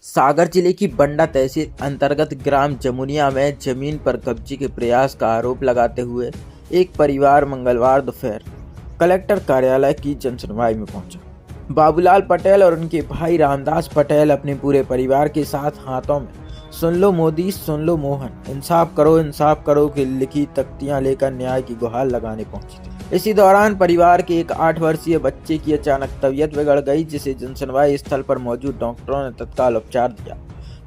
सागर जिले की बंडा तहसील अंतर्गत ग्राम जमुनिया में जमीन पर कब्जे के प्रयास का आरोप लगाते हुए एक परिवार मंगलवार दोपहर कलेक्टर कार्यालय की जनसुनवाई में पहुंचा। बाबूलाल पटेल और उनके भाई रामदास पटेल अपने पूरे परिवार के साथ हाथों में सुन लो मोदी सुन लो मोहन इंसाफ करो की लिखी तख्तियां लेकर न्याय की गुहार लगाने पहुंची थी। इसी दौरान परिवार के एक 8 वर्षीय बच्चे की अचानक तबीयत बिगड़ गई, जिसे जनसुनवाई स्थल पर मौजूद डॉक्टरों ने तत्काल उपचार दिया।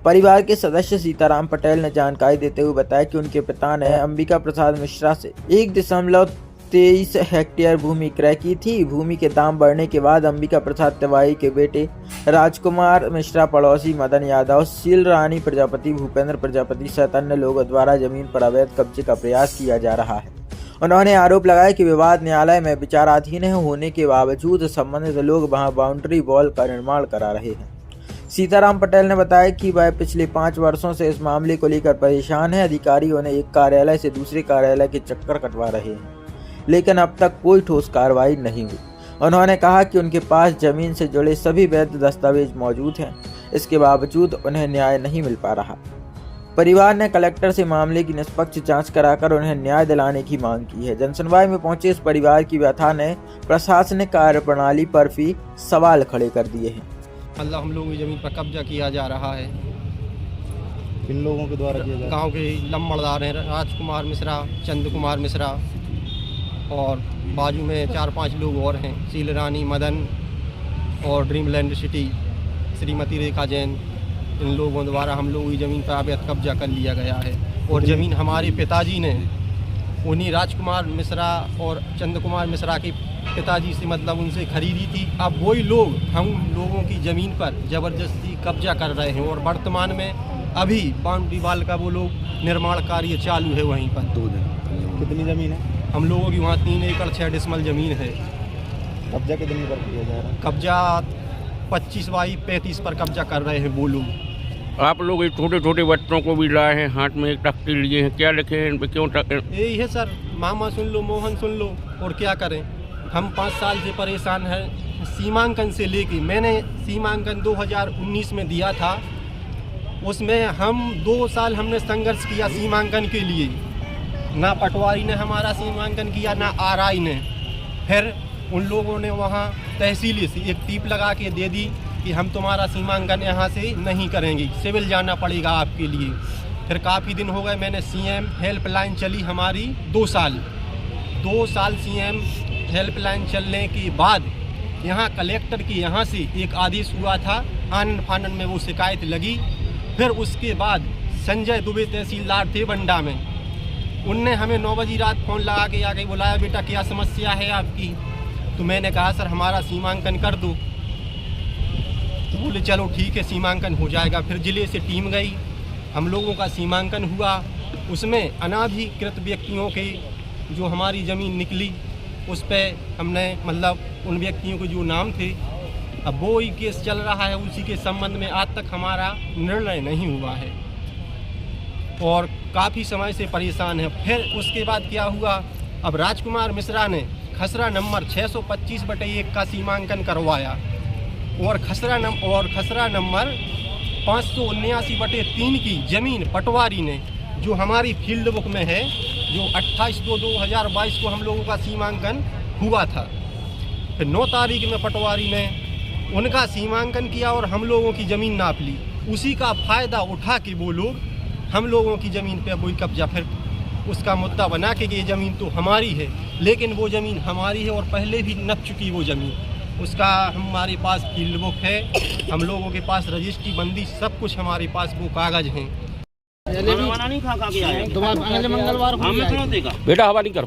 परिवार के सदस्य सीताराम पटेल ने जानकारी देते हुए बताया कि उनके पिता ने अंबिका प्रसाद मिश्रा से 1.23 हेक्टेयर भूमि क्रय की थी। भूमि के दाम बढ़ने के बाद अंबिका प्रसाद तिवारी के बेटे राजकुमार मिश्रा, पड़ोसी मदन यादव, शील रानी प्रजापति, भूपेंद्र प्रजापति सहित अन्य लोगों द्वारा जमीन पर अवैध कब्जे का प्रयास किया जा रहा है। उन्होंने आरोप लगाया कि विवाद न्यायालय में विचाराधीन होने के बावजूद संबंधित लोग वहां बाउंड्री वॉल का निर्माण करा रहे हैं। सीताराम पटेल ने बताया कि वह पिछले 5 वर्षों से इस मामले को लेकर परेशान है। अधिकारी उन्हें एक कार्यालय से दूसरे कार्यालय के चक्कर कटवा रहे हैं, लेकिन अब तक कोई ठोस कार्रवाई नहीं हुई। उन्होंने कहा कि उनके पास जमीन से जुड़े सभी वैध दस्तावेज मौजूद हैं, इसके बावजूद उन्हें न्याय नहीं मिल पा रहा। परिवार ने कलेक्टर से मामले की निष्पक्ष जांच कराकर उन्हें न्याय दिलाने की मांग की है। जनसुनवाई में पहुंचे इस परिवार की व्यथा ने प्रशासनिक कार्यप्रणाली पर भी सवाल खड़े कर दिए हैं। मतलब हम लोगों की जमीन पर कब्जा किया जा रहा है। किन लोगों के द्वारा किया जा रहा है? गाँव के लंबड़दार हैं, राजकुमार मिश्रा, चंद कुमार मिश्रा, और बाजू में 4-5 लोग और हैं, शील रानी, मदन और ड्रीमलैंड सिटी श्रीमती रेखा जैन। इन लोगों द्वारा हम लोगों की ज़मीन पर अवैध कब्जा कर लिया गया है। और ज़मीन हमारे पिताजी ने उन्हीं राजकुमार मिश्रा और चंद कुमार मिश्रा के पिताजी से मतलब उनसे खरीदी थी। अब वही लोग हम लोगों की ज़मीन पर ज़बरदस्ती कब्जा कर रहे हैं और वर्तमान में अभी बाउंड्री वॉल का वो लोग निर्माण कार्य चालू है वहीं पर। 2 दिन। कितनी ज़मीन है? हम लोगों की वहाँ 3 एकड़ 6 डिसमल ज़मीन है। कब्जा कितनी पर किया जा रहा है? कब्जा 25 बाई 35 पर कब्जा कर रहे हैं वो लोग। आप लोग ये छोटे छोटे बच्चों को भी लाए हैं, हाथ में एक तख्ती लिए हैं, क्या लिखे हैं इन पे, क्यों यही है सर, मामा सुन लो मोहन सुन लो। और क्या करें, हम 5 साल से परेशान हैं। सीमांकन से लेके मैंने सीमांकन 2019 में दिया था, उसमें हम 2 साल हमने संघर्ष किया सीमांकन के लिए। ना पटवारी ने हमारा सीमांकन किया, ना आरआई ने। फिर उन लोगों ने वहाँ तहसीली से एक टीप लगा के दे दी कि हम तुम्हारा सीमांकन यहाँ से नहीं करेंगे, सिविल जाना पड़ेगा आपके लिए। फिर काफ़ी दिन हो गए, मैंने सीएम हेल्पलाइन चली हमारी 2 साल सीएम हेल्पलाइन चलने के बाद यहाँ कलेक्टर की यहाँ से एक आदेश हुआ था, आनन फानन में वो शिकायत लगी। फिर उसके बाद संजय दुबे तहसीलदार थे बंडा में, उनने हमें 9 बजे रात फ़ोन लगा के आके बुलाया, बेटा क्या समस्या है आपकी? तो मैंने कहा सर हमारा सीमांकन कर दो। तो बोले चलो ठीक है सीमांकन हो जाएगा। फिर ज़िले से टीम गई, हम लोगों का सीमांकन हुआ। उसमें अनाधिकृत व्यक्तियों के जो हमारी ज़मीन निकली, उस पर हमने मतलब उन व्यक्तियों के जो नाम थे, अब वो ही केस चल रहा है। उसी के संबंध में आज तक हमारा निर्णय नहीं हुआ है और काफ़ी समय से परेशान है। फिर उसके बाद क्या हुआ, अब राजकुमार मिश्रा ने खसरा नंबर 625/1 का सीमांकन करवाया और खसरा नंबर 579/3 की ज़मीन पटवारी ने, जो हमारी फील्ड बुक में है, जो 28/2/2022 को हम लोगों का सीमांकन हुआ था। फिर 9 तारीख में पटवारी ने उनका सीमांकन किया और हम लोगों की ज़मीन नाप ली। उसी का फ़ायदा उठा के वो लोग हम लोगों की ज़मीन पे वही कब्जा, फिर उसका मुद्दा बना के ये ज़मीन तो हमारी है, लेकिन वो ज़मीन हमारी है और पहले भी नप चुकी वो ज़मीन। उसका हमारे पास फील्ड बुक है, हम लोगों के पास रजिस्ट्री बंदी सब कुछ हमारे पास वो कागज़ हैं। बेटा हवा नहीं करो।